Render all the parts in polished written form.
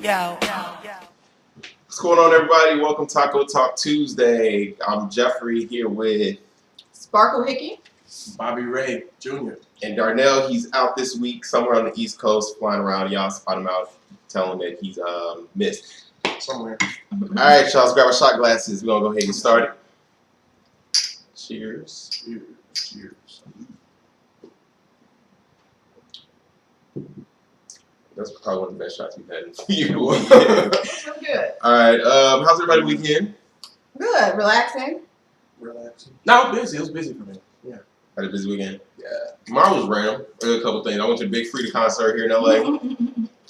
Yo. What's going on, everybody? Welcome to Taco Talk Tuesday. I'm Jeffrey here with Sparkle Hickey, Bobby Ray Jr. and Darnell. He's out this week somewhere on the East Coast, flying around. Y'all spot him out, tell him that he's missed Somewhere. All right, y'all, let's grab our shot glasses. We're gonna go ahead and get started. Cheers. Cheers. That's probably one of the best shots you've had in years. so good. All right, how's everybody weekend? Good, relaxing. Relaxing. No, busy. It was busy for me. Yeah. Had a busy weekend. Yeah. Mine was random. A couple things. I went to the Big Freedom concert here in LA.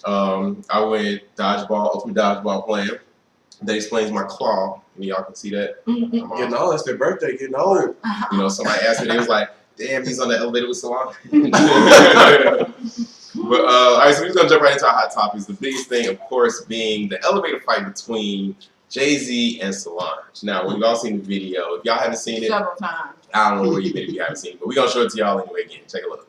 I went ultimate dodgeball playing. That explains my claw. Y'all can see that. Getting old. It's their birthday. Getting old. You know, somebody asked me, they was like, damn, he's on the elevator with Solange. But, all right, so we're just going to jump right into our hot topics. The biggest thing, of course, being the elevator fight between Jay-Z and Solange. Now, we've all seen the video. If y'all haven't seen it, Several times. I don't know where you've been if you haven't seen it, but we're going to show it to y'all anyway again. Take a look.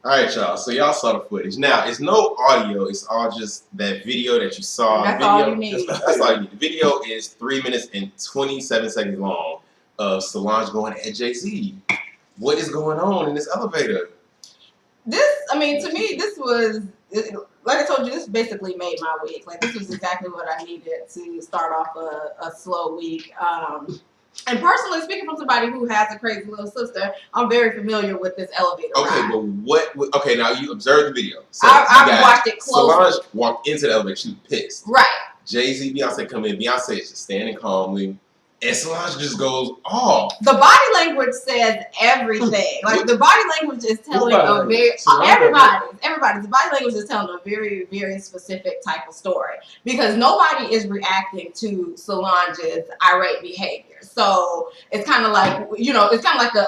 All right, y'all. So y'all saw the footage. Now, it's no audio. It's all just that video that you saw. That's video, all you need. That's all you need. The video is 3 minutes and 27 seconds long of Solange going at Jay-Z. What is going on in this elevator? To me, this was, like I told you, this basically made my week. Like, this was exactly what I needed to start off a slow week. And personally, speaking from somebody who has a crazy little sister, I'm very familiar with this elevator ride. But okay, now you observed the video. So I've watched it closely. Solange walked into the elevator. She was pissed. Right. Jay-Z, Beyonce come in. Beyonce is just standing calmly. And Solange just goes off. The body language says everything. Like, the body language is telling everybody's body language is telling a very, very specific type of story, because nobody is reacting to Solange's irate behavior. So it's kind of like,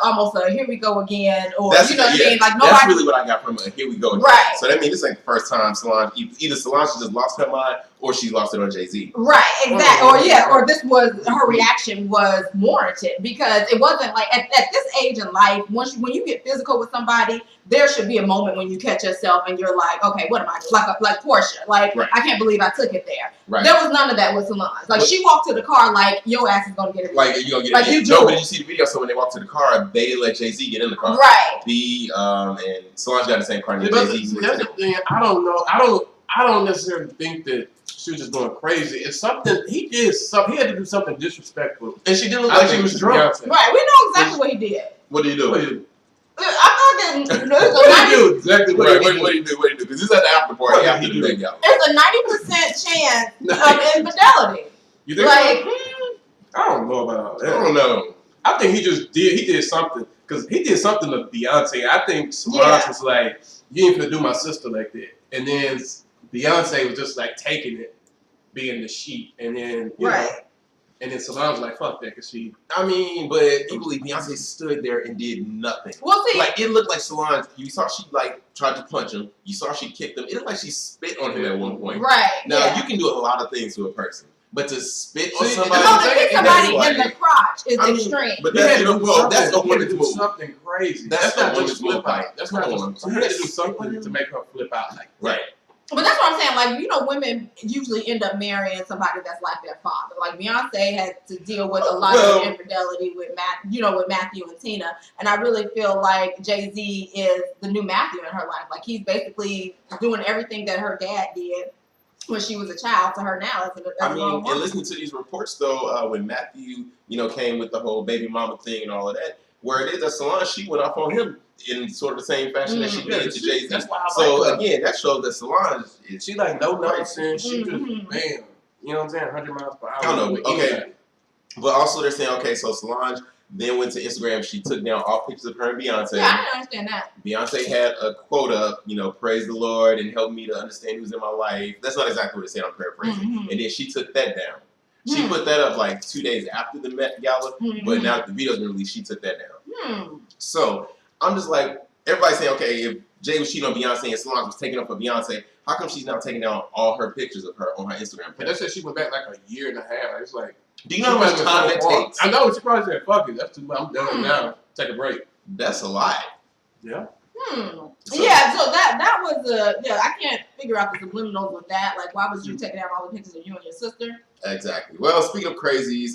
almost a here we go again, or That's, you know what I mean? Like, nobody. That's really what I got from it. Here we go again. Right. So that means this ain't the first time Solange, either Solange just lost her mind or she lost it on Jay-Z. Right, exactly. Or this was, her reaction was warranted, because it wasn't like, at this age in life, when you get physical with somebody, there should be a moment when you catch yourself and you're like, okay, what am I doing? Like Portia. Like, right. I can't believe I took it there. Right. There was none of that with Solange. Like, she walked to the car like, your ass is going to get it. Like, you're going to get it. No, but did you see the video? So when they walked to the car, they didn't let Jay-Z get in the car. Right. And Solange got the same car. That's the thing. I don't know. I don't necessarily think that she was just going crazy. It's something he did. He had to do something disrespectful, and she didn't look like she was drunk. Right. We know exactly what he did. What did he do? I thought that. What did he do? Exactly. What did he do? Because this is at the after party after the big out. There's a 90% chance of infidelity. You think like, so? I don't know about all that. I don't know. I think he did something, because he did something to Beyonce. I think Solange was like, you ain't gonna do my sister like that. And then Beyonce was just like taking it, being the sheep. And then, you know, and then Solange was like, fuck that, because she... I mean, but equally, Beyonce stood there and did nothing. Well, see... Like, it looked like Solange, you saw she, like, tried to punch him. You saw she kicked him. It looked like she spit on him at one point. Right, Now, you can do a lot of things to a person. But to spit on somebody... to hit somebody in the crotch is extreme. But that's a woman's move. Something crazy. That's not woman's move. That's not woman's move. He had to do something to make her flip out like that. Right. But that's what I'm saying. Like, you know, women usually end up marrying somebody that's like their father. Like, Beyonce had to deal with a lot of infidelity with Matthew and Tina. And I really feel like Jay-Z is the new Matthew in her life. Like, he's basically doing everything that her dad did when she was a child to her now. And listening to these reports though, when Matthew, came with the whole baby mama thing and all of that, Where it is that Solange, she went off on him in sort of the same fashion that she did to Jay-Z. That's why I So like her. again, that shows that Solange is She like no nonsense. She just Mhm. bam. You know what I'm saying? 100 miles per hour. I don't know. with Okay. anybody. But also they're saying, okay, so Solange then went to Instagram. She took down all pictures of her and Beyonce. Yeah, I didn't understand that. Beyonce had a quote up, praise the Lord and help me to understand who's in my life. That's not exactly what it said, I'm paraphrasing. Mhm. And then she took that down. She Hmm. put that up like 2 days after the Met Gala, Mhm. but now that the video's been released, she took that down. Hmm. So I'm just like, everybody's saying, okay, if Jay was cheating on Beyonce and Solange was taking up for Beyonce, how come she's now taking down all her pictures of her on her Instagram But page? that said she went back like a year and a half. It's like, Do you know how much time that takes? I know. She probably said, fuck it. That's too much. I'm done now. Take a break. That's a lot. Yeah. So So- that was I can't figure out the subliminals with that. Like, why was you taking out all the pictures of you and your sister? Exactly. Well, speaking of crazies,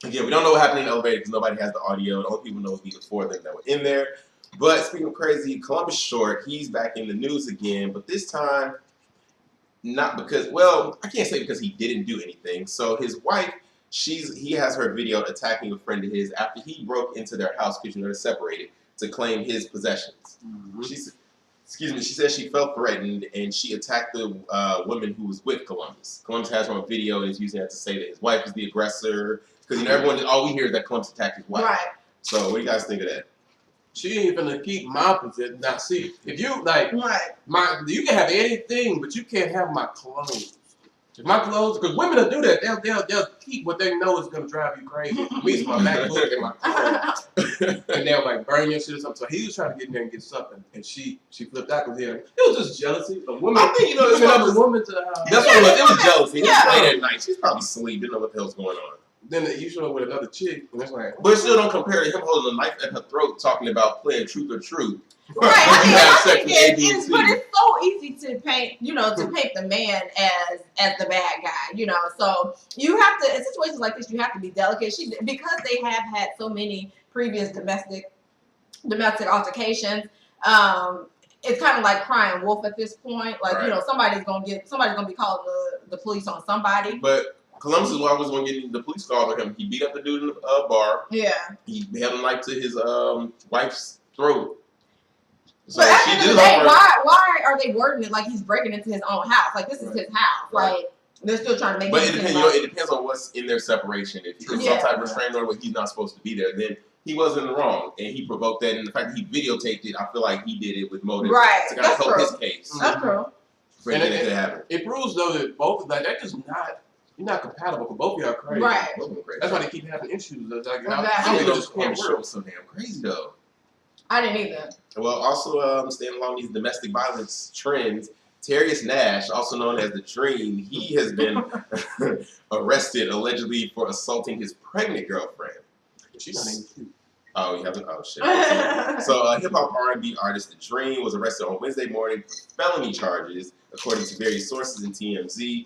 again, we don't know what happened in the elevator because nobody has the audio. The only people know is the 4 of them that were in there. But speaking of crazy, Columbus Short, he's back in the news again, but this time, not because, well, I can't say because he didn't do anything. So his wife, he has her video attacking a friend of his after he broke into their house because they're separated to claim his possessions. Mm-hmm. She said she felt threatened and she attacked the woman who was with Columbus. Columbus has her on video and is using that to say that his wife is the aggressor. Because all we hear is that Columbus attacked his wife. Right. So what do you guys think of that? She ain't gonna keep my position. Now, see, if you like Right. you can have anything, but you can't have my clothes. If my clothes, because women will do that. They'll keep what they know is gonna drive you crazy. For me, it's my MacBook and my clothes, and they'll like burn your shit or something. So he was trying to get in there and get something, and she flipped out because it was just jealousy. A woman, I think, it's another woman to the house. that's what it was. It was jealousy. He was Yeah. late at night. She's probably asleep. Didn't know what the hell's going on. Then you show up with another chick, and it's like, But still don't compare to him holding a knife at her throat talking about playing truth or truth. Right. I You mean, have I sex think with A, B, and but C. it's so easy to paint, to paint the man as the bad guy, So you have to, in situations like this, you have to be delicate. Because they have had so many previous domestic altercations. It's kind of like crying wolf at this point. Like, Right. somebody's gonna be calling the police on somebody. But Columbus is always going to get the police call on him. He beat up the dude in the bar. Yeah. He held a knife to his wife's throat. So But at the she end of did the day, her. why are they wording it like he's breaking into his own house? Like, this is Right. his house. Right. Like, they're still trying to make But it it depends. seem like, It depends on what's in their separation. If he's Yeah. some type of restraining order where he's not supposed to be there, then he wasn't wrong, and he provoked that. And the fact that he videotaped it, I feel like he did it with motive Right. to kind of That's help true. his case That's true. for anything that could happen. it proves though that both of that just not. You're not compatible because both of y'all are crazy. Right. Both of them crazy. That's why they keep having issues. It's like, Exactly. I some didn't people know just Columbus can't Short work. was so damn crazy though. I didn't either. Well, also staying along these domestic violence trends, Terrius Nash, also known as the Dream, he has been arrested allegedly for assaulting his pregnant girlfriend. She's not even cute. Oh, you haven't? Oh, shit. So, hip-hop R&B artist The Dream was arrested on Wednesday morning for felony charges, according to various sources in TMZ.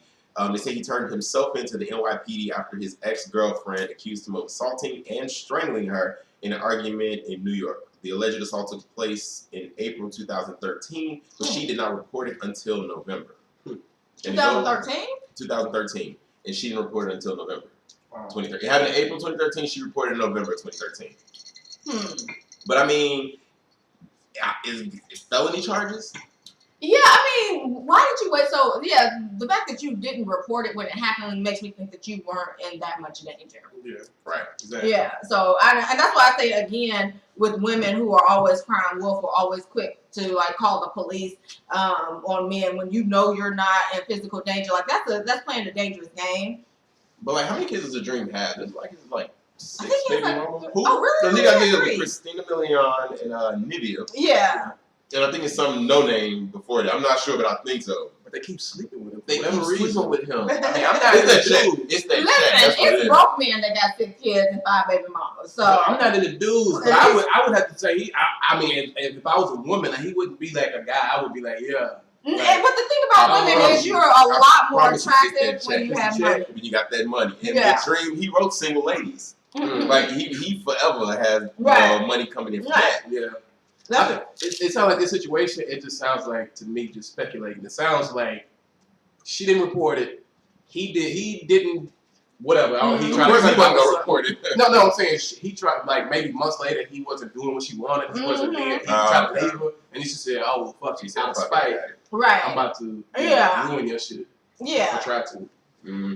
They say he turned himself into the NYPD after his ex-girlfriend accused him of assaulting and strangling her in an argument in New York. The alleged assault took place in April 2013, but she did not report it until November. And it goes- 2013? 2013, and she didn't report it until November Wow. 2013. It happened in April 2013. She reported in November 2013. But I mean, is felony charges? Yeah, I mean, why did you wait? So, yeah, the fact that you didn't report it when it happened makes me think that you weren't in that much danger. Yeah. Right. Exactly. Yeah, so, and that's why I say, again, with women who are always crying wolf or always quick to, like, call the police on men when you know you're not in physical danger, like, that's playing a dangerous game. But like, how many kids does The Dream have? It's like I 6, think he has baby like, mama. oh, really? I think I think it was 3. Christina Milian and Nivea, Yeah. and I think it's some no name before that. I'm not sure, but I think so. But they keep sleeping with him. They for keep whatever sleeping reason. with him. I mean, I'm not It's in that the check. dudes. It's that check. Listen, That's what it it's is. broke men that got 6 kids and 5 baby mamas. So, I'm not in the dudes, but I would have to say I mean, if I was a woman, he wouldn't be like a guy. I would be like, yeah. but the thing about I women promise is you- you're a lot more promise you get that attractive when check. you It's a have check money. when you got that money. And Yeah. The Dream, he wrote single ladies. Like he forever has Right. money coming in from Right. that. Yeah. That's It sounds like this situation, it just sounds like, to me, just speculating. It sounds like she didn't report it. He didn't whatever. He Of tried course, to he wasn't gonna report it. No, I'm saying he tried, like, maybe months later, he wasn't doing what she wanted. He wasn't being, he tried to leave her, and she said, oh, well, fuck, she's out of spite. Right. I'm about to ruin your shit. Yeah. I tried to.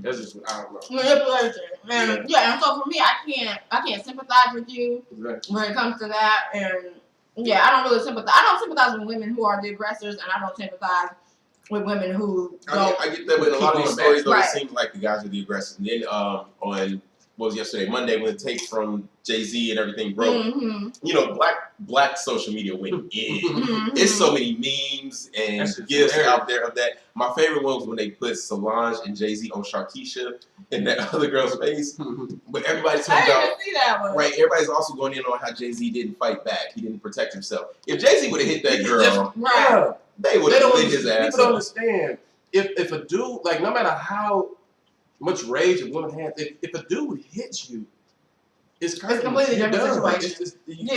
That's just what I don't know. Manipulation. And and so for me, I can't sympathize with you when it comes to that. And I don't really sympathize. I don't sympathize with women who are the aggressors, and I don't sympathize with women who don't. I get that, but in a lot of these stories, though, right. it seems like the guys are the aggressors. And then on what was yesterday, Monday, when the tape from Jay-Z and everything broke, you know, black social media went in. It's so many memes and gifs out there of that. My favorite one was when they put Solange and Jay-Z on Sharkeisha in that other girl's face. But everybody's talking about, see that one. right, everybody's also going in on how Jay-Z didn't fight back. He didn't protect himself. If Jay-Z would have hit that girl, they would have lit his ass. People don't understand. If a dude, like, no matter how much rage a woman has, if a dude hits you, it's crazy. It's completely different situation.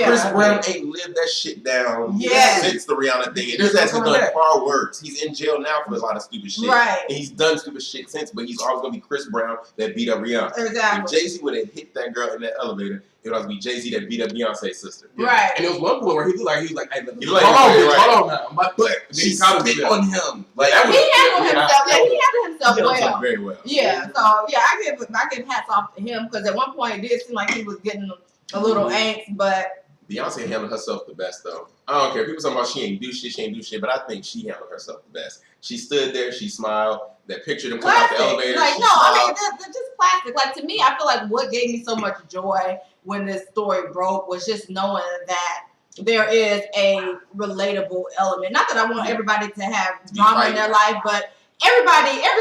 Chris Brown ain't lived that shit down since the Rihanna thing. And his ass has done far worse. He's in jail now for a lot of stupid shit. Right. And he's done stupid shit since, but he's always gonna be Chris Brown that beat up Rihanna. Exactly. If Jay-Z would have hit that girl in that elevator, it would always be Jay-Z that beat up Beyonce's sister. Right. And it was one point where he was like, hey, hold on now. But she spit on him. Like, he handled himself. Yeah, he handled himself well. Very well. Yeah. So I give hats off to him, because at one point it did seem like he was getting a little angst, but Beyonce handled herself the best, though. I don't care. People talking about she ain't do shit, but I think she handled herself the best. She stood there, she smiled. That picture them come out the elevator. Like, no, I mean, they're just classic. Like, to me, I feel like what gave me so much joy when this story broke was just knowing that there is a relatable element. Not that I want everybody to have drama in their life, but every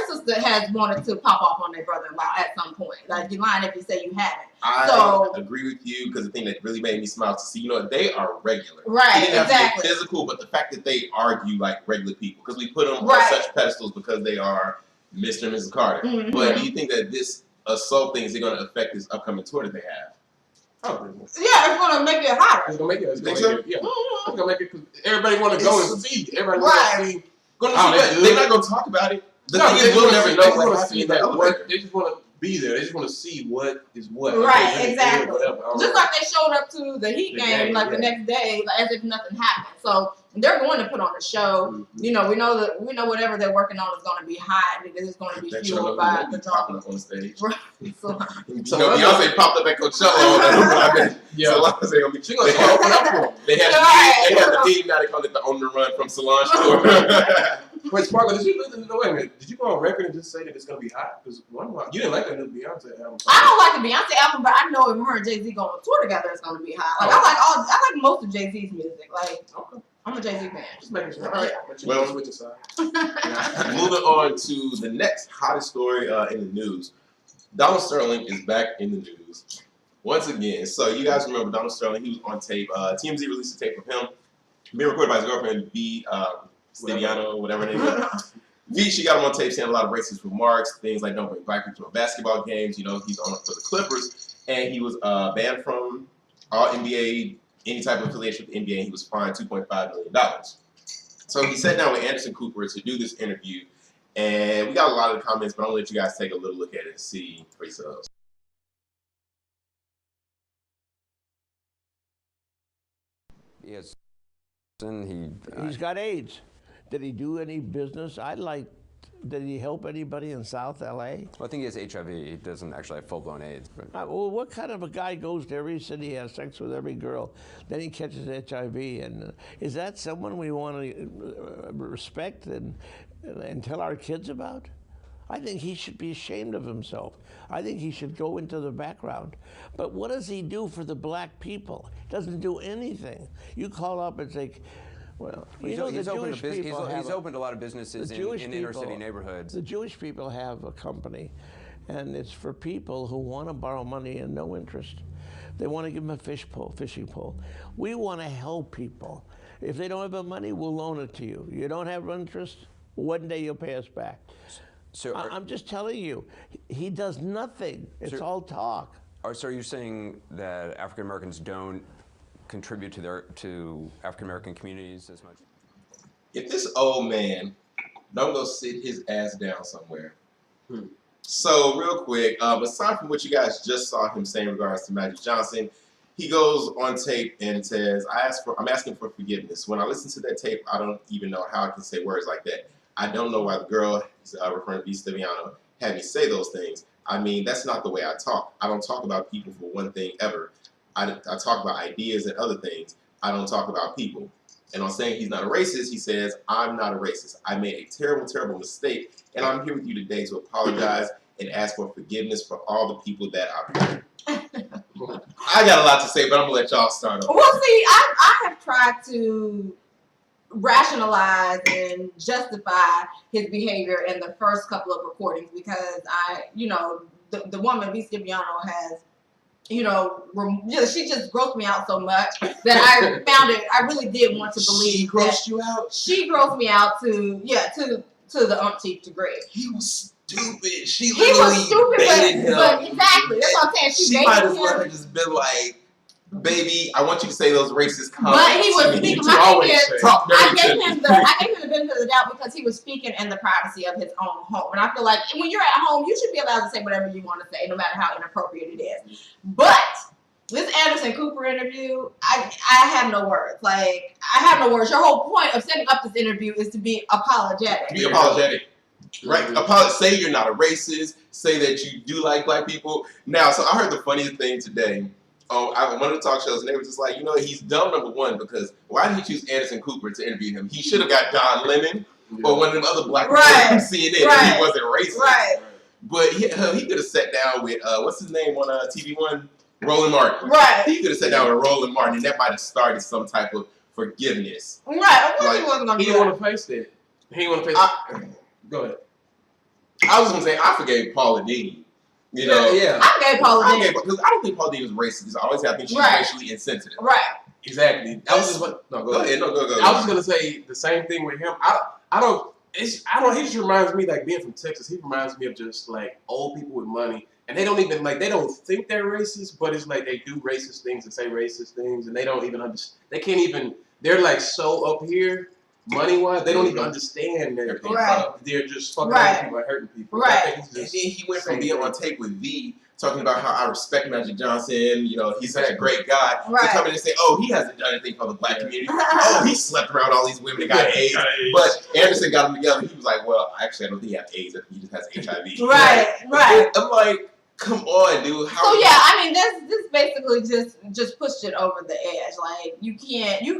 sister has wanted to pop off on their brother-in-law at some point. Like, you're lying if you say you haven't. I agree with you, because the thing that really made me smile to see, you know, they are regular. Right, It didn't have to be physical, but the fact that they argue like regular people, because we put them on such pedestals because they are Mr. and Mrs. Carter. But do you think that this assault thing is going to affect this upcoming tour that they have? It's going to make it hotter. It's going to make it. It's going to make it, because everybody want to go and see. Everybody want to see. They're not going to talk about it. The thing is, we'll never know what happened in that elevator. They just want to be there. They just want to see what is what. Right, exactly. Just like they showed up to the Heat game like the next day, like, as if nothing happened. So they're going to put on a show. You know, we know whatever they're working on is going to be hot, because it's going to be fueled by the drama on the stage. Right. So Beyonce popped up at Coachella. Solange gonna be. She gonna open up for them. They had the team now. They call it the On the Run from Solange tour. Wait, Sparkle, did you go on record and just say that it's gonna be hot? Because you didn't like that new Beyonce album. I don't like the Beyonce album, but I know if her and Jay-Z go on tour together, it's gonna be hot. Like, I like most of Jay-Z's music. Like, I'm a Jay-Z fan. Just making sure. Well, moving on to the next hottest story in the news. Donald Sterling is back in the news once again. So you guys remember Donald Sterling? He was on tape. TMZ released a tape of him being recorded by his girlfriend, B. Stiviano, whatever her name is. V, she got him on tape saying a lot of racist remarks, things like don't bring black people to basketball games. You know, he's on for the Clippers, and he was banned from all NBA, any type of affiliation with the NBA, and he was fined $2.5 million. So he sat down with Anderson Cooper to do this interview, and we got a lot of the comments, but I'm going to let you guys take a little look at it and see for yourselves. Yes. He's got AIDS. Did he do any business? Did he help anybody in South LA? Well, I think he has HIV. He doesn't actually have full-blown AIDS. But. Well, what kind of a guy goes to every city, has sex with every girl, then he catches HIV? And is that someone we want to respect and tell our kids about? I think he should be ashamed of himself. I think he should go into the background. But what does he do for the black people? He doesn't do anything. You call up and say, well, he's opened a lot of businesses in inner city neighborhoods. The Jewish people have a company, and it's for people who want to borrow money and no interest. They want to give them a fishing pole. We want to help people. If they don't have the money, we'll loan it to you. You don't have interest, one day you'll pay us back. So I'm just telling you, he does nothing. It's all talk. So you're saying that African Americans don't contribute to African American communities as much? If this old man don't go sit his ass down somewhere So real quick, aside from what you guys just saw him say in regards to Magic Johnson, he goes on tape and says, I'm asking for forgiveness. When I listen to that tape, I don't even know how I can say words like that. I don't know why the girl, referring to V. Stiviano, had me say those things. I mean, that's not the way I talk. I don't talk about people for one thing ever. I talk about ideas and other things. I don't talk about people. And on saying he's not a racist, he says, I'm not a racist. I made a terrible, terrible mistake. And I'm here with you today to apologize and ask for forgiveness for all the people that I've hurt. I got a lot to say, but I'm going to let y'all start off. Well, see, I have tried to rationalize and justify his behavior in the first couple of recordings because the woman, V. Stiviano, has, she just grossed me out so much that I really did want to believe She grossed you out? She grossed me out to the umpteenth degree. He was stupid. She He literally was stupid, baited him. but exactly. That's what I'm saying. She might as well have just been like, baby, I want you to say those racist comments. But he was speaking. I gave him the benefit of the doubt because he was speaking in the privacy of his own home. And I feel like when you're at home, you should be allowed to say whatever you want to say, no matter how inappropriate it is. But this Anderson Cooper interview, I have no words. Like, I have no words. Your whole point of setting up this interview is to be apologetic. Be apologetic. Right? Say you're not a racist. Say that you do like black people. Now, so I heard the funniest thing today. One of the talk shows, and they were just like, he's dumb, number one, because why did he choose Anderson Cooper to interview him? He should have got Don Lemon or one of them other black people from CNN if he wasn't racist. Right. But he could have sat down with, what's his name on TV One? Roland Martin. Right. He could have sat down with Roland Martin, and that might have started some type of forgiveness. Right. Of course he wasn't going to do that. He didn't want to face that. He didn't want to face it. Go ahead. I was going to say, I forgave Paula Dini. Yeah. I gave Paula Dini. Because I don't think Paula Dini was racist. I always think she's racially insensitive. Right. Exactly. That was just what. No, go ahead. No, go. I was gonna say the same thing with him. I don't. He just reminds me, like, being from Texas. He reminds me of just like old people with money, and they don't even they don't think they're racist, but it's like they do racist things and say racist things, and they don't even understand. They can't even. They're like so up here. Money-wise, they don't even understand that they're just fucking other people and hurting people. Right. And then he went from being on tape with V, talking about how I respect Magic Johnson, he's such a great guy, to come in and say, he hasn't done anything for the black community. He slept around all these women and got AIDS. But Anderson got them together. He was like, well, actually, I don't think he has AIDS. I think he just has HIV. Right. I'm like, come on, dude. This basically just pushed it over the edge. Like, you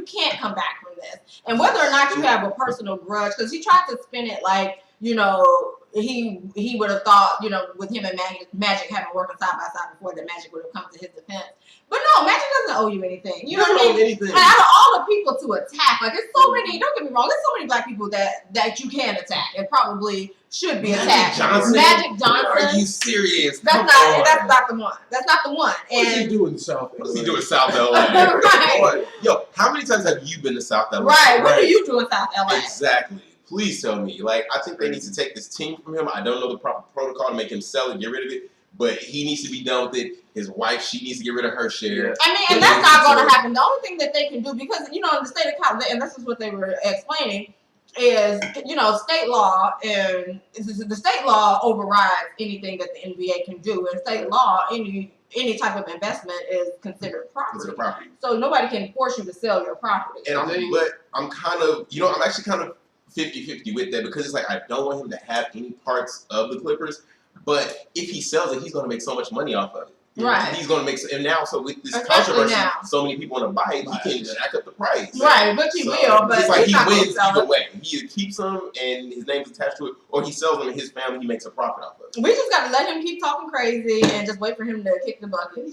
can't come back from this. And whether or not you have a personal grudge, because he tried to spin it like, he would have thought, with him and Magic having worked side by side before, that Magic would have come to his defense. But no, Magic doesn't owe you anything. You know what I mean? Anything. And out of all the people to attack, like, there's so many, don't get me wrong, there's so many black people that you can attack and probably should be attacked. Magic Johnson. Are you serious? That's not the one. That's not the one. What is he doing in South LA? What's he doing in South LA? Right. Yo, how many times have you been to South LA? Right. What are you doing in South LA? Exactly. Please tell me. Like, I think they need to take this team from him. I don't know the proper protocol to make him sell it, get rid of it. But he needs to be done with it. His wife, she needs to get rid of her share. And that's not going to happen. The only thing that they can do, because, in the state of California, and this is what they were explaining, is, state law, and the state law overrides anything that the NBA can do. In state law, any type of investment is considered property. So nobody can force you to sell your property. And I'm kind of, I'm actually kind of 50-50 with that, because it's like, I don't want him to have any parts of the Clippers. But if he sells it, he's going to make so much money off of it. Right. He's going to make, and now, so with this Especially controversy, now. so many people want to buy it, he can jack up the price. Right, but he will, but it's like he's he not wins gonna sell either it. way. He either keeps them and his name's attached to it, or he sells them and his family, he makes a profit off of it. We just got to let him keep talking crazy and just wait for him to kick the bucket.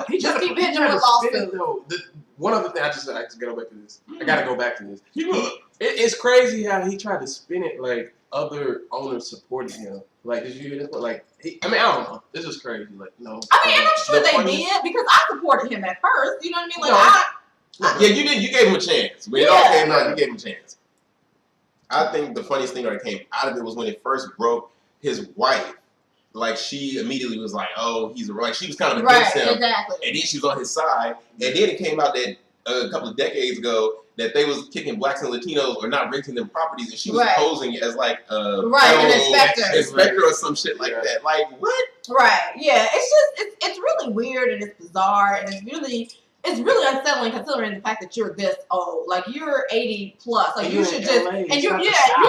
He Just keep hitting him with lawsuits. One other thing, I just gotta go back to this. I gotta go back to this. It's crazy how he tried to spin it like other owners supported him. Like, did you hear this? Like, I don't know. This is crazy. Like, no. I mean, and I'm sure they did, because I supported him at first. You know what I mean? Like, Yeah, you did. You gave him a chance. When it all came out, you gave him a chance. I think the funniest thing that came out of it was when it first broke. His wife, like, she immediately was like, "Oh, he's a," like, she was kind of against him, exactly. and then she was on his side. And then it came out that a couple of decades ago that they was kicking blacks and Latinos or not renting them properties, and she was posing as like a an inspector or some shit like that. Like what? Right. Yeah. It's really weird and it's bizarre and it's really unsettling considering the fact that you're this old. Like you're 80 plus. Like you should just you're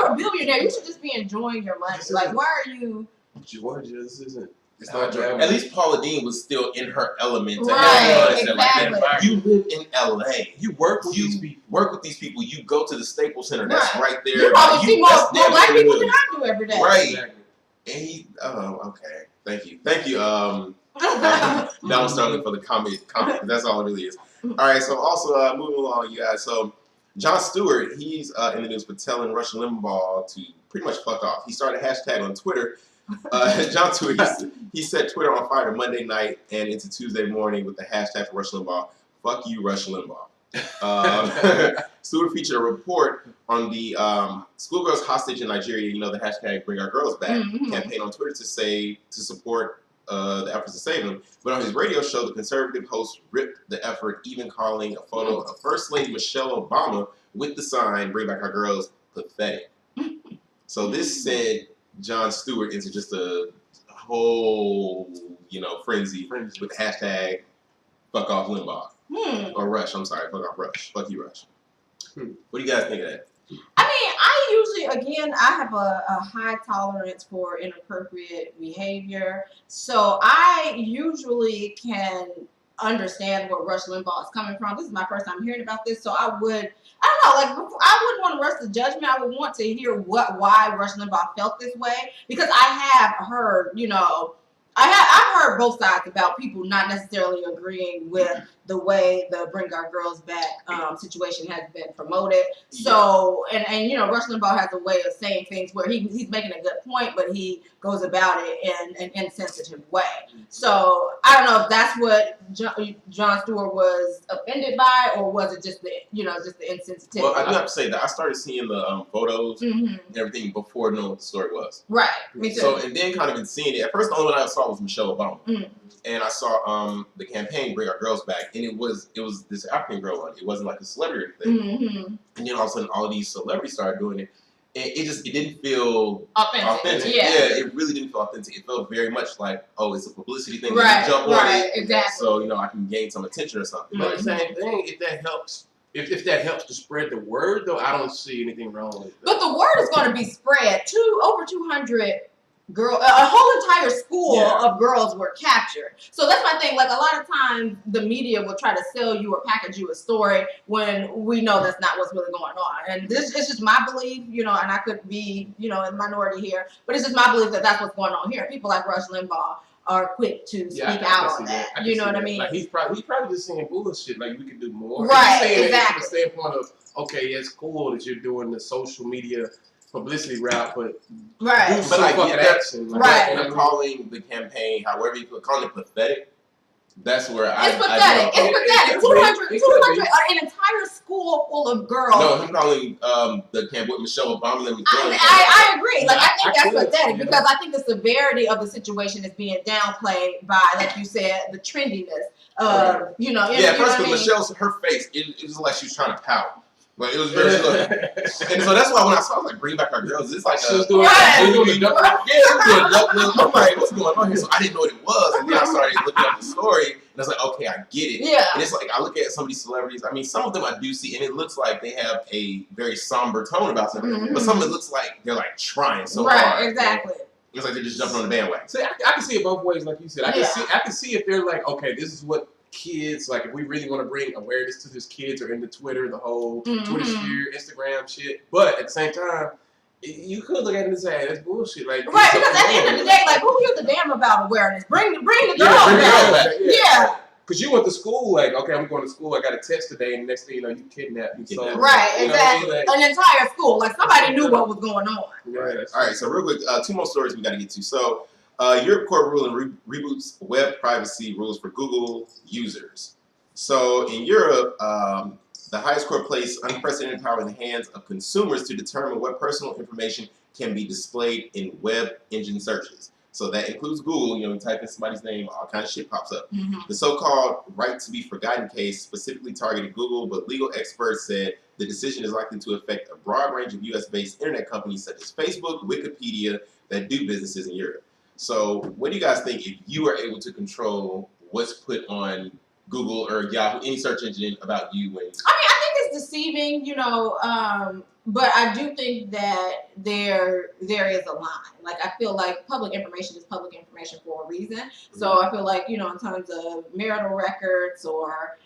a billionaire. You should just be enjoying your money. Like why are you Georgia? This isn't. It's not Georgia. At least Paula Deen was still in her element. Right. Exactly. Like, you live in LA. You work with these people. Work with these people. You go to the Staples Center. That's right there. You probably see more black people than I do every day. Right. Exactly. And he. Okay. Thank you. That was starting for the comment. That's all it really is. All right. So also moving along, you guys. So Jon Stewart, he's in the news for telling Rush Limbaugh to pretty much fuck off. He started a hashtag on Twitter. Jon Stewart, he set Twitter on fire Monday night and into Tuesday morning with the hashtag for Rush Limbaugh. Fuck you, Rush Limbaugh. Stewart featured a report on the schoolgirls hostage in Nigeria. You know, the hashtag Bring Our Girls Back campaign on Twitter to support the efforts to save them. But on his radio show, the conservative host ripped the effort, even calling a photo of First Lady Michelle Obama with the sign "Bring Back Our Girls" pathetic. So this sent Jon Stewart into just a whole, frenzy with the hashtag "Fuck Off Limbaugh" or Rush. I'm sorry, fuck off Rush. Fuck you, Rush. What do you guys think of that? I mean, I have a high tolerance for inappropriate behavior, so I usually can understand where Rush Limbaugh is coming from. This is my first time hearing about this, so I don't know, I wouldn't want to rush the judgment. I would want to hear why Rush Limbaugh felt this way, because I have heard, I've heard both sides about people not necessarily agreeing with the way the Bring Our Girls Back situation has been promoted. So, and Rush Limbaugh has a way of saying things where he's making a good point, but he goes about it in an insensitive way. So, I don't know if that's what Jon Stewart was offended by, or was it just the insensitivity? Well, I do have to say that I started seeing the photos and everything before knowing what the story was. Right, me too. So, and then kind of been seeing it. At first, the only one I saw was Michelle Obama. And I saw the campaign Bring Our Girls Back, and it was this African girl on it. It wasn't like a celebrity thing. And then all of a sudden, all of these celebrities started doing it. And it didn't feel authentic. Yeah, it really didn't feel authentic. It felt very much like, oh, it's a publicity thing. Right, jump on it, exactly. So I can gain some attention or something. But the same thing, if that helps to spread the word, though, I don't see anything wrong with it. But the word is going to be spread. Over 200 a whole entire school of girls were captured. So that's my thing. Like, a lot of times the media will try to sell you or package you a story when we know that's not what's really going on. And this is just my belief, and I could be, in the minority here, but it's just my belief that that's what's going on here. People like Rush Limbaugh are quick to speak out on that. You know what I mean? Like, he's probably just saying bullshit. Like, we could do more. Right, he's saying exactly. From the standpoint of, okay, it's cool that you're doing the social media publicity route, but do some fucking action. Right. And I'm calling the campaign, however you feel, calling it pathetic. That's where it's pathetic. It's pathetic. 200, an entire school full of girls. No, I'm calling the campaign with Michelle Obama. I agree. Like, I think that's pathetic because I think the severity of the situation is being downplayed by, like you said, the trendiness. First of all, Michelle's her face, it was like she was trying to pout. But it was very slow. And so that's why when I saw, I was like, Bring Back Our Girls, it's like I'm like, what's going on here? So I didn't know what it was. And then I started looking up the story, and I was like, okay, I get it. Yeah. And it's like, I look at some of these celebrities, I mean, some of them I do see, and it looks like they have a very somber tone about them. But some of it looks like they're like trying so hard. Right, exactly. It's like they're just jumping on the bandwagon. See, I can see it both ways, like you said. I can see if they're like, okay, this is what kids, like, if we really want to bring awareness to this, kids are into Twitter, the whole Twitter sphere, Instagram shit. But at the same time, you could look at it and say, hey, that's bullshit. Like, right, because at the end of the day, like, who gives a damn about awareness? Bring the girls back. Yeah. Because you went to school, like, okay, I'm going to school, I got a test today, and next thing you know, you kidnapped me. So, right, exactly. An entire school. Like, somebody knew what was going on. Right. All right, so real quick, two more stories we got to get to. So, Europe court ruling reboots web privacy rules for Google users. So in Europe, the highest court placed unprecedented power in the hands of consumers to determine what personal information can be displayed in web engine searches. So that includes Google. You type in somebody's name, all kinds of shit pops up. Mm-hmm. The so-called right to be forgotten case specifically targeted Google, but legal experts said the decision is likely to affect a broad range of U.S.-based internet companies such as Facebook, Wikipedia, that do businesses in Europe. So what do you guys think if you were able to control what's put on Google or Yahoo, any search engine about you? I think it's deceiving, but I do think that there is a line. Like, I feel like public information is public information for a reason. So I feel like, in terms of marital records or,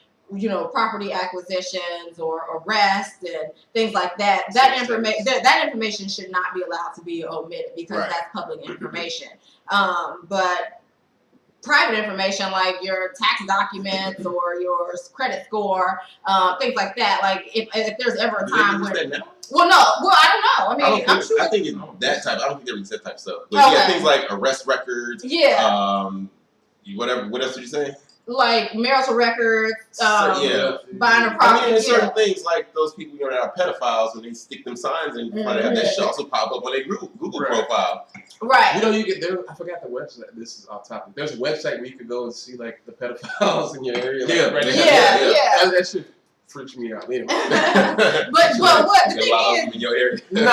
property acquisitions or arrests and things like that, that information should not be allowed to be omitted because that's public information. But private information like your tax documents or your credit score, things like that. Like if there's ever a time when, I don't know. I'm sure. I think it's that type. I don't think there is that type of stuff. But yeah, things like arrest records. Yeah. Whatever. What else did you say? Like marital records. Buying a property. I mean, certain things like those people that are pedophiles when they stick them signs and try to have that shit also pop up on their Google profile. Right. You get there. I forgot the website. This is off topic. There's a website where you could go and see like the pedophiles in your area. That shit freaks me out. Anyway. but what the thing is, in your area. now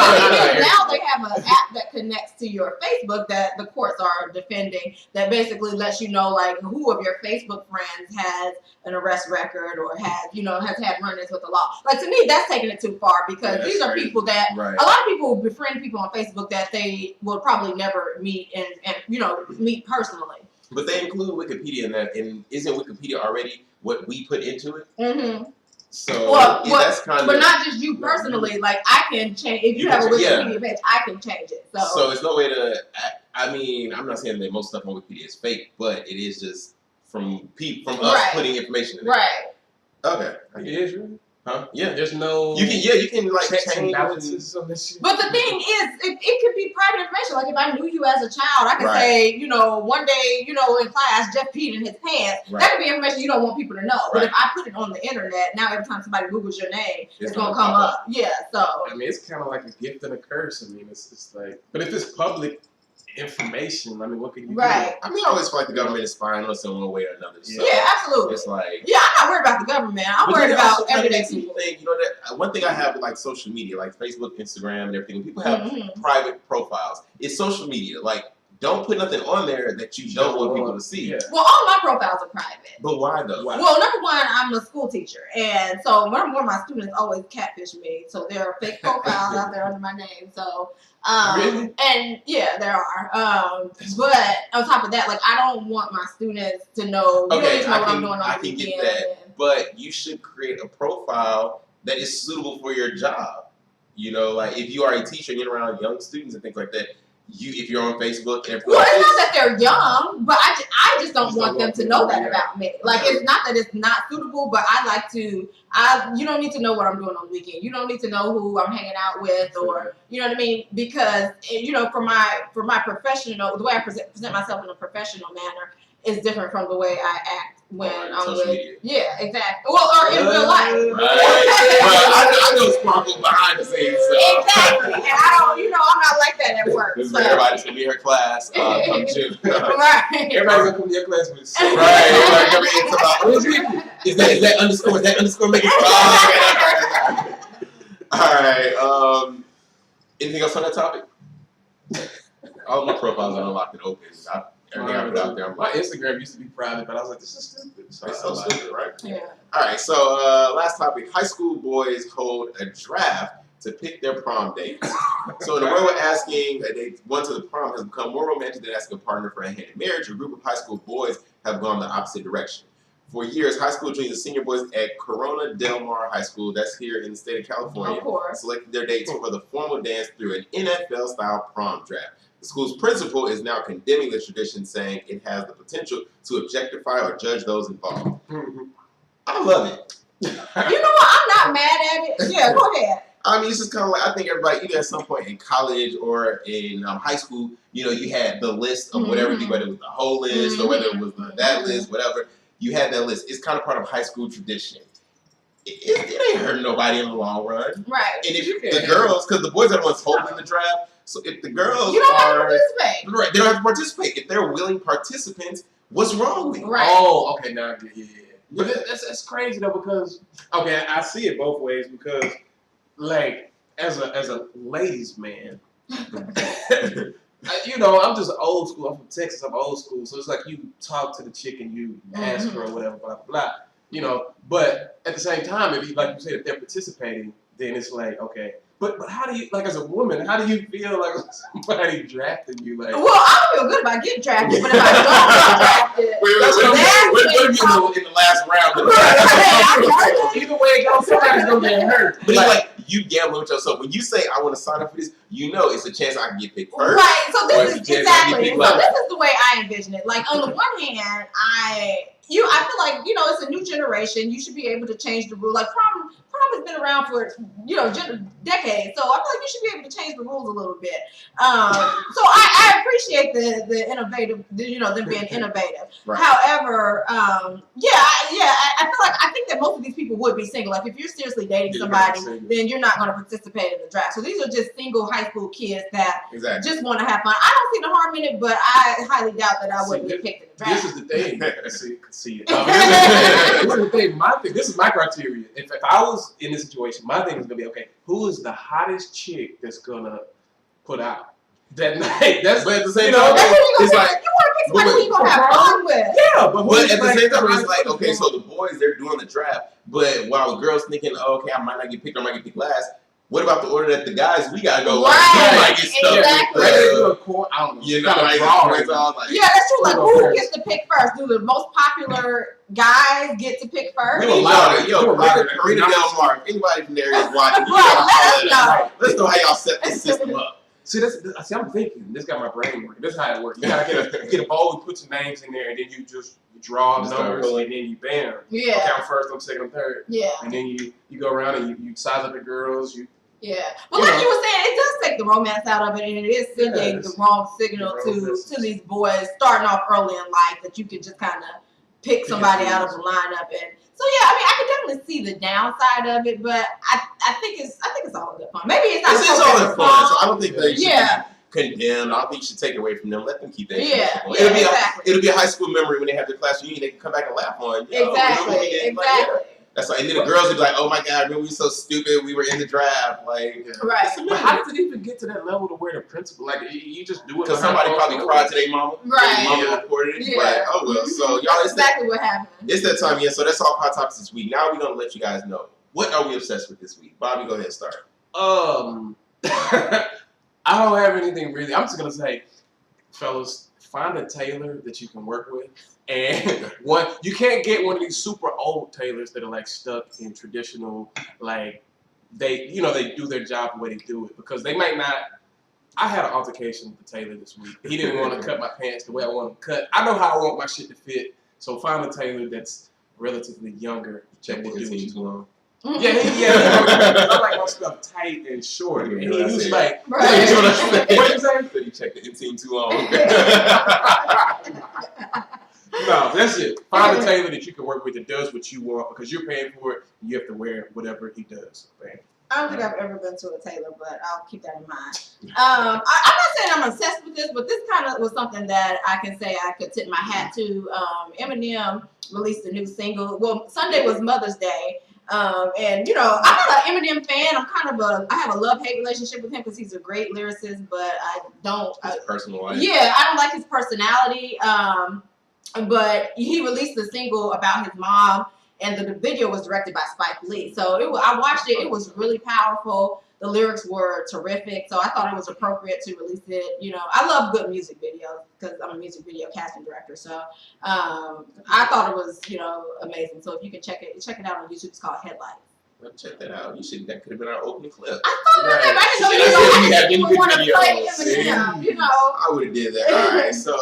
they have an app that connects to your Facebook that the courts are defending that basically lets you know like who of your Facebook friends has an arrest record or has had run-ins with the law. Like, to me, that's taking it too far because these are people that a lot of people befriend people on Facebook that they will probably never meet and meet personally. But they include Wikipedia in that, and isn't Wikipedia already what we put into it? Mm-hmm. So that's kind of. But not just you personally. Like, I can change if you have a Wikipedia page. I can change it. So it's no way to. I mean, I'm not saying that most stuff on Wikipedia is fake, but it is just from us putting information in there. Right. Okay. It is really. Huh? Yeah. There's no. You can like checks and change balances on this shit. But the thing is, it could be private information. Like if I knew you as a child, I could say, one day, in class, Jeff peed in his pants. That could be information you don't want people to know. But if I put it on the internet, now every time somebody Googles your name, it's gonna come up. Yeah. So. I mean, it's kind of like a gift and a curse. I mean, it's like, but if it's public information, I mean, what can you do? I mean, I always feel like the government is spying on us in one way or another. So yeah, absolutely. It's like, I'm not worried about the government. I'm worried about everyday people. That one thing I have with like social media, like Facebook, Instagram, and everything. When people have private profiles, it's social media. Like, don't put nothing on there that you don't want people to see. Yeah. Well, all my profiles are private. But why though? Why? Well, number one, I'm a school teacher, and so one of my students always catfish me. So there are fake profiles out there under my name. So. Really? And yeah, there are. But on top of that, like I don't want my students to know. You don't need to know what I'm doing on the weekend. Get that, but you should create a profile that is suitable for your job. Like if you are a teacher and you're around young students and things like that. If you're on Facebook and well, it's not that they're young, but I just don't want them to know that about me. Like, it's not that it's not suitable, but I like to. You don't need to know what I'm doing on the weekend. You don't need to know who I'm hanging out with, or you know what I mean, because for my professional, the way I present myself in a professional manner is different from the way I act when I'm with media. Yeah, exactly. Well, or in real life. Right. But I know sparkle behind the scenes. So. Exactly. And I don't, I'm not like that at work. This is where everybody's gonna be in her class. Come June. Right. Everybody's gonna come to your class with right. Is that underscore making All right. Anything else on that topic? All of my profiles are unlocked and open. Everything I put out there. My Instagram used to be private, but I was like, this is stupid. So it's so stupid, right? Yeah. All right, so last topic. High school boys hold a draft to pick their prom dates. So in the world of asking a date one to the prom has become more romantic than asking a partner for a hand in marriage. A group of high school boys have gone the opposite direction. For years, high school juniors and senior boys at Corona Del Mar High School, that's here in the state of California, selected their dates for the formal dance through an NFL-style prom draft. The school's principal is now condemning the tradition, saying it has the potential to objectify or judge those involved. Mm-hmm. I love it. You know what? I'm not mad at it. Yeah, go ahead. I mean, it's just kind of like, I think everybody, either at some point in college or in high school, you had the list of whatever, whether it was the whole list or whether it was that list, whatever. You had that list. It's kind of part of high school tradition. It ain't hurting nobody in the long run. Right. And if the girls, because the boys are the ones holding the draft, So if the girls You don't have to are participate. right, they don't have to participate. If they're willing participants, what's wrong with it? Right. Oh, okay, now I get yeah. But that's crazy though because okay, I see it both ways because like as a ladies man, you know, I'm just old school. I'm from Texas. I'm old school, so it's like you talk to the chick and you ask her or whatever, blah blah blah. You know, but at the same time, if you like you said, if they're participating, then it's like okay. But how do you like as a woman? How do you feel like somebody drafted you? Like, Well, I don't feel good about getting drafted, but if I don't get drafted, What in the last round? either way it goes, somebody's gonna get hurt. But it's like you gambling with yourself. When you say I want to sign up for this, you know it's a chance I can get picked first. Right. So this is exactly. So last. this is the way I envision it. Like on the one hand, I feel like it's a new generation. You should be able to change the rule. Like prom has been around for decades, so I feel like you should be able to change the rules a little bit. So I appreciate the innovative, them being innovative. Right. However, I feel like I think that most of these people would be single. Like if you're seriously dating somebody, then you're not going to participate in the draft. So these are just single high school kids that just want to have fun. I don't see the harm in it, but I highly doubt that I wouldn't get picked in the draft. This is the thing. See it. This is the thing. This is my criteria. If I was in this situation, my thing is gonna be okay. Who is the hottest chick that's gonna put out that night? But at the same time, it's like you want to pick somebody who you gonna have fun with. Yeah, but at the same time, it's like okay, so the boys they're doing the draft, but while the girls thinking, okay, I might not get picked, or I might get picked last. What about the order that the guys we gotta go? Right, like, get stuck exactly. I don't know. You know, like, yeah, that's true. Like, who gets to pick first? Do the most popular guys get to pick first? Karina Del Mar, anybody from there is watching. Let's know how y'all set this system up. See, I'm thinking. This got my brain working. This is how it works. You gotta get a bowl, you put some names in there, and then you just draw numbers, and then you bam. Yeah. Okay, I'm first, I'm second, I'm third. Yeah. And then you go around and you size up the girls. Yeah, but like you were saying, it does take the romance out of it, and it is sending the wrong signal to these boys starting off early in life that you can just kind of pick somebody out of the lineup. And so yeah, I mean, I can definitely see the downside of it, but I think it's all good fun. Maybe it's not. It's all in fun. So I don't think they should be condemned. I don't think you should take it away from them. Let them keep that. It'll be a high school memory when they have their class reunion. They can come back and laugh on. Exactly. That's like, and then the girls would be like, "Oh my God, remember we were so stupid. We were in the draft." Like, right. But how does it even get to that level to where the principal, like, you just do it? Because somebody probably cried to their mama. Right. Their mama reported it. Like, oh well. So y'all, that's exactly what happened. It's that time, yeah. So that's all hot topics this week. Now we're gonna let you guys know what are we obsessed with this week. Bobby, go ahead and start. I don't have anything really. I'm just gonna say, fellas, find a tailor that you can work with. And you can't get one of these super old tailors that are like stuck in traditional, like they do their job the way they do it, because they might not. I had an altercation with the tailor this week. He didn't want to cut my pants the way I want them cut. I know how I want my shit to fit, so find a tailor that's relatively younger. Check the inseam too long. Yeah. I like my stuff tight and short. And he was like, what you say? He checked the inseam too long. No, that's it. Find a tailor that you can work with that does what you want, because you're paying for it and you have to wear whatever he does. Bam. I don't think I've ever been to a tailor, but I'll keep that in mind. I'm not saying I'm obsessed with this, but this kind of was something that I can say I could tip my hat to. Eminem released a new single. Well, Sunday was Mother's Day. And I'm not an Eminem fan. I have a love-hate relationship with him because he's a great lyricist, but I don't. His personal life. Yeah, I don't like his personality. But he released a single about his mom, and the video was directed by Spike Lee. So I watched it. It was really powerful. The lyrics were terrific. So I thought it was appropriate to release it. I love good music videos because I'm a music video casting director. So I thought it was, amazing. So if you can check it out on YouTube, it's called Headlights. Well, check that out. That could have been our opening clip. I thought about that. I didn't know you would want to play Eminem. I would have did that. All right. So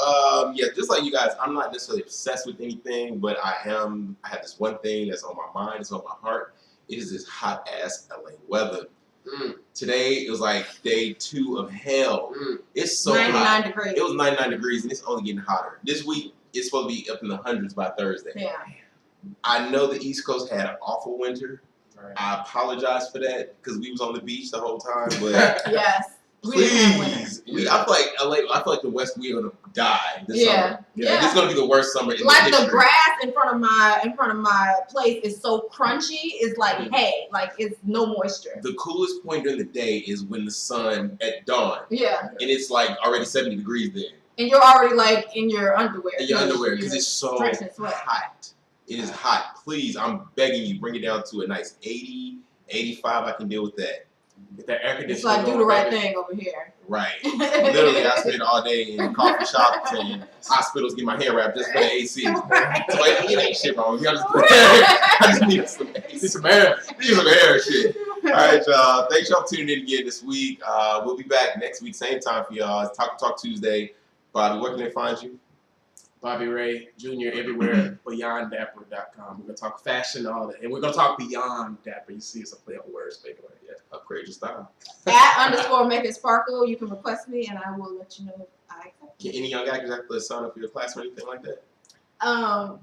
just like you guys, I'm not necessarily obsessed with anything, but I have this one thing that's on my mind, it's on my heart. It is this hot ass LA weather. Today it was like day 2 of hell. It's so 99 hot. degrees. It was 99 degrees, and it's only getting hotter. This week it's supposed to be up in the hundreds by Thursday. Yeah. I know the East Coast had an awful winter. Right. I apologize for that because we was on the beach the whole time, but yes. We didn't have winter. Please. I feel like LA. I feel like the West, we're gonna die this Yeah. summer. Yeah. This is gonna be the worst summer in Like history. the grass in front of my place is so crunchy. It's like hay. Like it's no moisture. The coolest point during the day is when the sun at dawn. Yeah. And it's like already 70 degrees then. And you're already like in your underwear. In your underwear because it's so drenched in sweat. hot. It is hot. Please, I'm begging you, bring it down to a nice 80, 85. I can deal with that. Get that air conditioning. It's like do the right thing over here. Right. Literally, I spend all day in coffee shops and hospitals get my hair wrapped just for the AC. Right. So it ain't shit wrong. I just need some AC. Need some air. Need some air shit. All right, y'all. Thanks y'all for tuning in again this week. We'll be back next week, same time for y'all. It's Talk Tuesday. Bobby, where can they find you? Bobby Ray Jr. everywhere, beyonddapper.com. We're going to talk fashion, all that. And we're going to talk beyond dapper. You see, it's a play on words, baby. Yeah. Upgrade your style. @ make it sparkle. You can request me and I will let you know if I accept. Can any young actors have to sign up for your class or anything like that?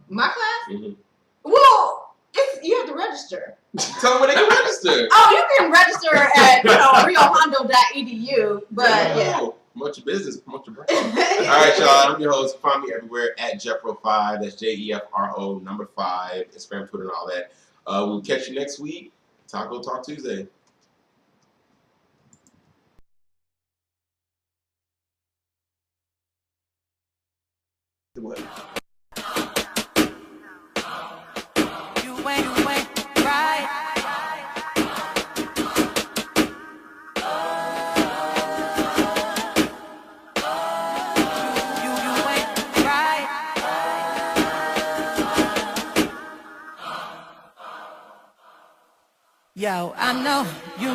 My class? Mm-hmm. Well, you have to register. Tell them where they can register. Oh, you can register at riohondo.edu. But yeah. Promote your business, promote your brand. All right, y'all. I'm your host. Find me everywhere at Jeffery5. That's JEFRO 5. Instagram, Twitter, and all that. We'll catch you next week. Talk Tuesday. What? You ain't right. Yo, I know, you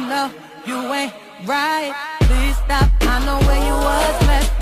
ain't right. Please stop, I know where you was last